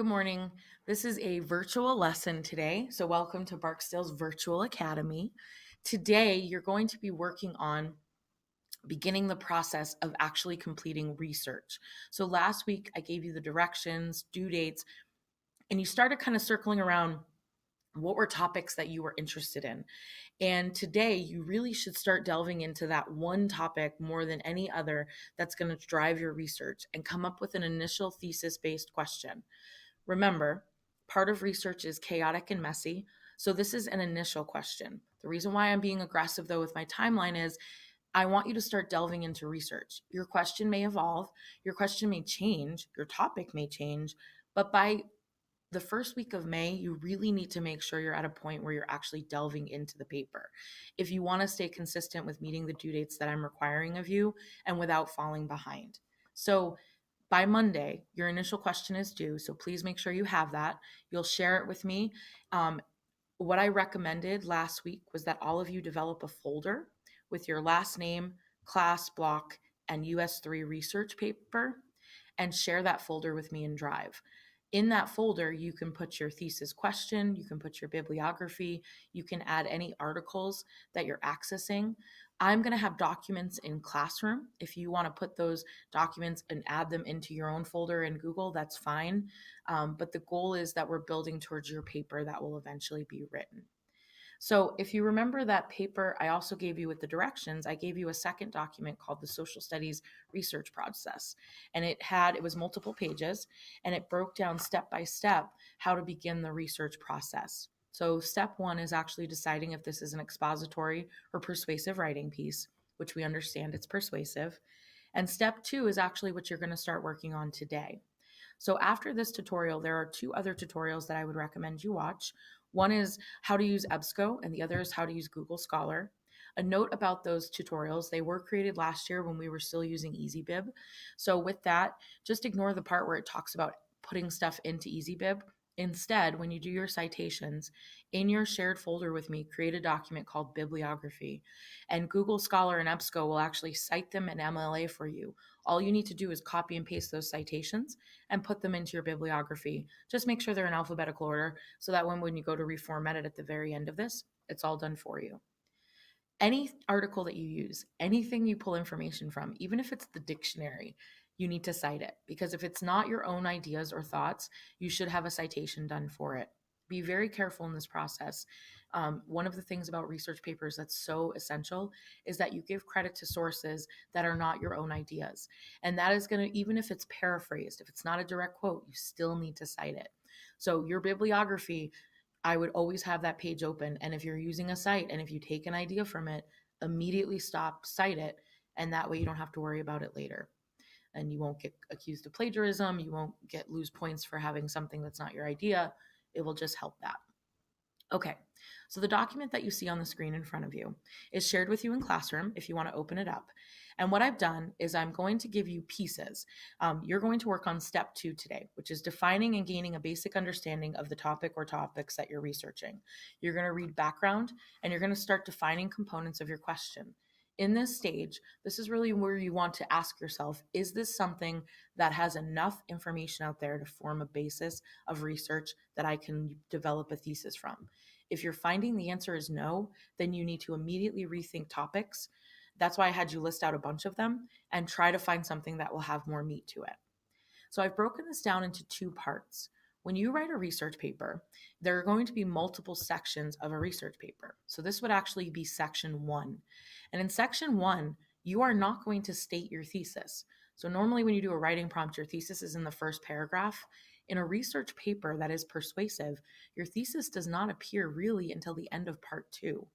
Good morning. This is a virtual lesson today. So, welcome to Barksdale's Virtual Academy. Today, you're going to be working on beginning the process of actually completing research. So, last week, I gave you the directions, due dates, and you started kind of circling around what were topics that you were interested in. And today, you really should start delving into that one topic more than any other that's going to drive your research and come up with an initial thesis based question. Remember, part of research is chaotic and messy. So, this is an initial question. The reason why I'm being aggressive, though, with my timeline is I want you to start delving into research. Your question may evolve, your question may change, your topic may change, but by the first week of May, you really need to make sure you're at a point where you're actually delving into the paper. If you want to stay consistent with meeting the due dates that I'm requiring of you and without falling behind. So, by Monday, your initial question is due. So please make sure you have that. You'll share it with me. Um, what I recommended last week was that all of you develop a folder with your last name, class, block, and US3 research paper and share that folder with me in Drive. In that folder, you can put your thesis question, you can put your bibliography, you can add any articles that you're accessing. I'm going to have documents in Classroom. If you want to put those documents and add them into your own folder in Google, that's fine. But the goal is that we're building towards your paper that will eventually be written. So, if you remember that paper I also gave you with the directions, I gave you a second document called the Social Studies Research Process. And it was multiple pages and it broke down step by step how to begin the research process. So, step one is actually deciding if this is an expository or persuasive writing piece, which we understand it's persuasive. And step two is actually what you're going to start working on today. So after this tutorial, there are two other tutorials that I would recommend you watch. One is how to use EBSCO, and the other is how to use Google Scholar. A note about those tutorials, they were created last year when we were still using EasyBib. So with that, just ignore the part where it talks about putting stuff into EasyBib. Instead, when you do your citations, in your shared folder with me, create a document called Bibliography. And Google Scholar and EBSCO will actually cite them in MLA for you. All you need to do is copy and paste those citations and put them into your bibliography. Just make sure they're in alphabetical order so that when you go to reformat it at the very end of this, it's all done for you. Any article that you use, anything you pull information from, even if it's the dictionary, you need to cite it because if it's not your own ideas or thoughts, you should have a citation done for it. Be very careful in this process. One of the things about research papers that's so essential is that you give credit to sources that are not your own ideas. And that is going to, even if it's paraphrased, if it's not a direct quote, you still need to cite it. So your bibliography, I would always have that page open. And if you're using a site and if you take an idea from it, immediately stop, cite it. And that way you don't have to worry about it later. And you won't get accused of plagiarism. You won't lose points for having something that's not your idea. It will just help that. Okay, so the document that you see on the screen in front of you is shared with you in Classroom if you want to open it up. And what I've done is I'm going to give you pieces. You're going to work on step two today, which is defining and gaining a basic understanding of the topic or topics that you're researching. You're going to read background and you're going to start defining components of your question. In this stage, this is really where you want to ask yourself, is this something that has enough information out there to form a basis of research that I can develop a thesis from? If you're finding the answer is no, then you need to immediately rethink topics. That's why I had you list out a bunch of them and try to find something that will have more meat to it. So I've broken this down into two parts. When you write a research paper, there are going to be multiple sections of a research paper. So this would actually be section one. And in section one, you are not going to state your thesis. So normally when you do a writing prompt, your thesis is in the first paragraph. In a research paper that is persuasive, your thesis does not appear really until the end of part two.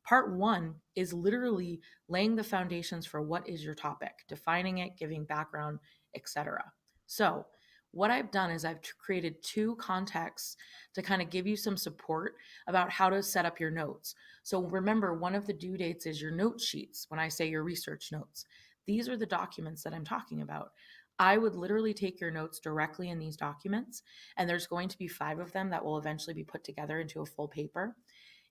Part one is literally laying the foundations for what is your topic, defining it, giving background, etc. So, what I've done is I've created two contexts to kind of give you some support about how to set up your notes. So, remember, one of the due dates is your note sheets when I say your research notes. These are the documents that I'm talking about. I would literally take your notes directly in these documents, and there's going to be 5 of them that will eventually be put together into a full paper.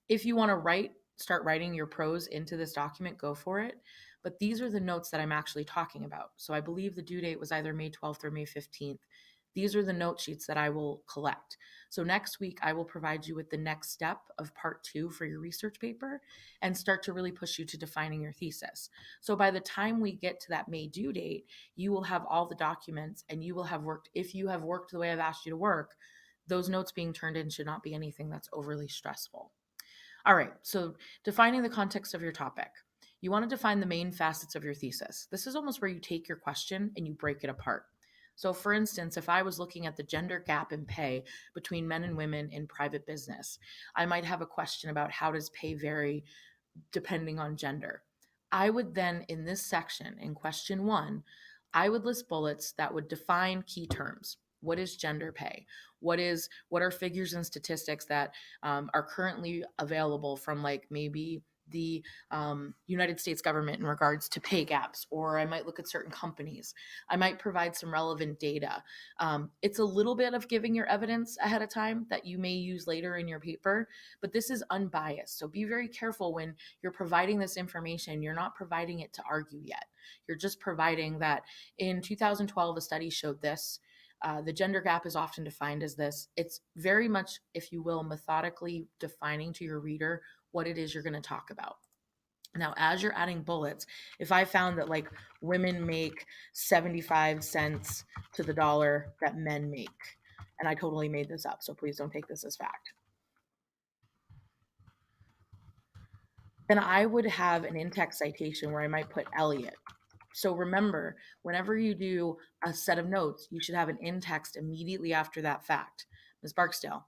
If you want to start writing your prose into this document, go for it. But these are the notes that I'm actually talking about. So I believe the due date was either May 12th or May 15th. These are the note sheets that I will collect. So next week, I will provide you with the next step of part 2 for your research paper and start to really push you to defining your thesis. So by the time we get to that May due date, you will have all the documents and you will have worked, if you have worked the way I've asked you to work, those notes being turned in should not be anything that's overly stressful. All right, so defining the context of your topic. You want to define the main facets of your thesis. This is almost where you take your question and you break it apart. So, for instance, if I was looking at the gender gap in pay between men and women in private business, I might have a question about how does pay vary depending on gender. I would then, in this section, in question 1, I would list bullets that would define key terms. What is gender pay? What are figures and statistics that are currently available from, like, maybe the United States government in regards to pay gaps, or I might look at certain companies. I might provide some relevant data. It's a little bit of giving your evidence ahead of time that you may use later in your paper, but this is unbiased. So be very careful when you're providing this information. You're not providing it to argue yet. You're just providing that in 2012, a study showed this. The gender gap is often defined as this. It's very much, if you will, methodically defining to your reader what it is you're going to talk about. Now, as you're adding bullets, if I found that, like, women make 75 cents to the dollar that men make, and I totally made this up, so please don't take this as fact, then I would have an in-text citation where I might put Elliot. So remember, whenever you do a set of notes, you should have an in-text immediately after that fact. Ms. Barksdale,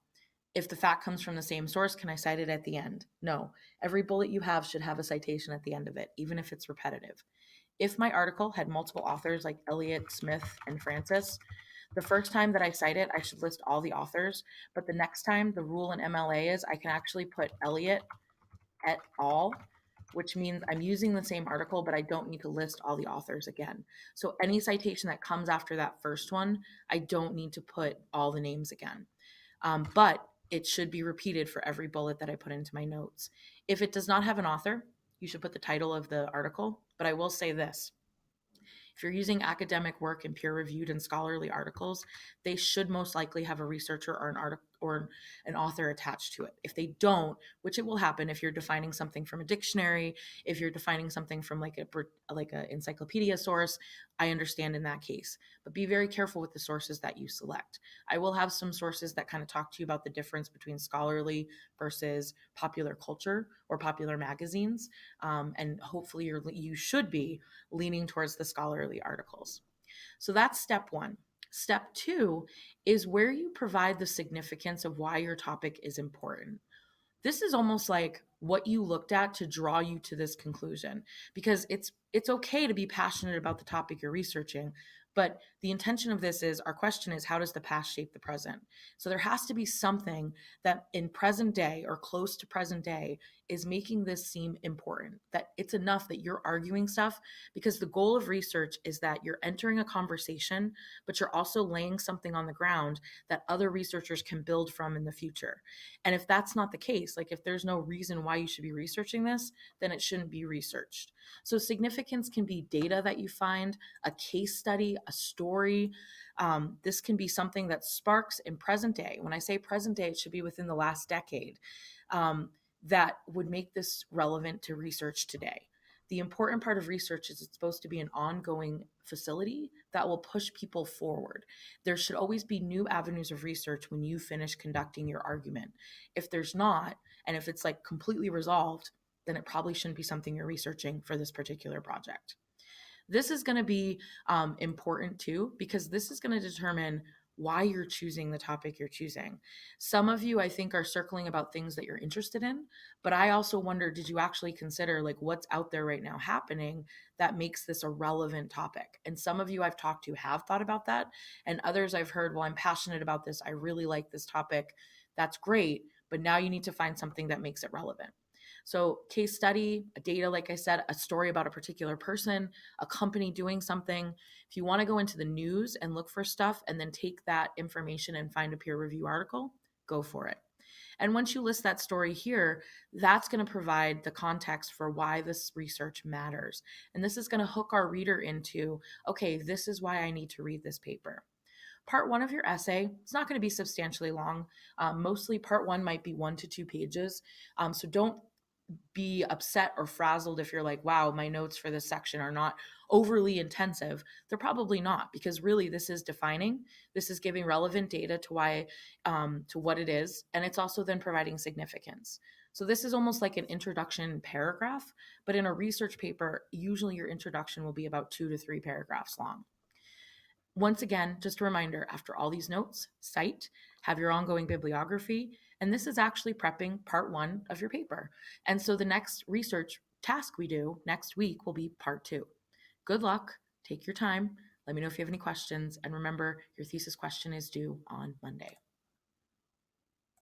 if the fact comes from the same source, can I cite it at the end? No. Every bullet you have should have a citation at the end of it, even if it's repetitive. If my article had multiple authors like Elliot, Smith, and Francis, the first time that I cite it, I should list all the authors. But the next time, the rule in MLA is I can actually put Elliot et al., which means I'm using the same article, but I don't need to list all the authors again. So any citation that comes after that first one, I don't need to put all the names again. But it should be repeated for every bullet that I put into my notes. If it does not have an author, you should put the title of the article. But I will say this: if you're using academic work and peer-reviewed and scholarly articles, they should most likely have a researcher or an article or an author attached to it. If they don't, which it will happen if you're defining something from a dictionary, if you're defining something from like a encyclopedia source, I understand in that case. But be very careful with the sources that you select. I will have some sources that kind of talk to you about the difference between scholarly versus popular culture or popular magazines, and hopefully you should be leaning towards the scholarly articles. So that's step 1. Step 2 is where you provide the significance of why your topic is important. This is almost like what you looked at to draw you to this conclusion, because it's okay to be passionate about the topic you're researching, but the intention of this is, our question is, how does the past shape the present? So there has to be something that in present day or close to present day is making this seem important, that it's enough that you're arguing stuff, because the goal of research is that you're entering a conversation, but you're also laying something on the ground that other researchers can build from in the future. And if that's not the case, like if there's no reason why you should be researching this, then it shouldn't be researched. So significance can be data that you find, a case study, a story. This can be something that sparks in present day. When I say present day, it should be within the last decade. That would make this relevant to research today. The important part of research is it's supposed to be an ongoing facility that will push people forward. There should always be new avenues of research when you finish conducting your argument. If there's not, and if it's like completely resolved, then it probably shouldn't be something you're researching for this particular project. This is going to be important too, because this is going to determine why you're choosing the topic you're choosing. Some of you, I think, are circling about things that you're interested in, but I also wonder, did you actually consider like what's out there right now happening that makes this a relevant topic? And some of you I've talked to have thought about that, and others I've heard, well, I'm passionate about this, I really like this topic. That's great, but now you need to find something that makes it relevant. So, case study, a data, like I said, a story about a particular person, a company doing something. If you want to go into the news and look for stuff and then take that information and find a peer review article, go for it. And once you list that story here, that's going to provide the context for why this research matters. And this is going to hook our reader into, okay, this is why I need to read this paper. Part one of your essay, it's not going to be substantially long. Mostly part one might be 1 to 2 pages. So don't be upset or frazzled if you're like, wow, my notes for this section are not overly intensive. They're probably not, because really this is defining, this is giving relevant data to why, to what it is, and it's also then providing significance. So this is almost like an introduction paragraph, but in a research paper, usually your introduction will be about 2 to 3 paragraphs long. Once again, just a reminder, after all these notes, cite, have your ongoing bibliography, and this is actually prepping part one of your paper. And so the next research task we do next week will be part two. Good luck, take your time. Let me know if you have any questions, and remember, your thesis question is due on Monday.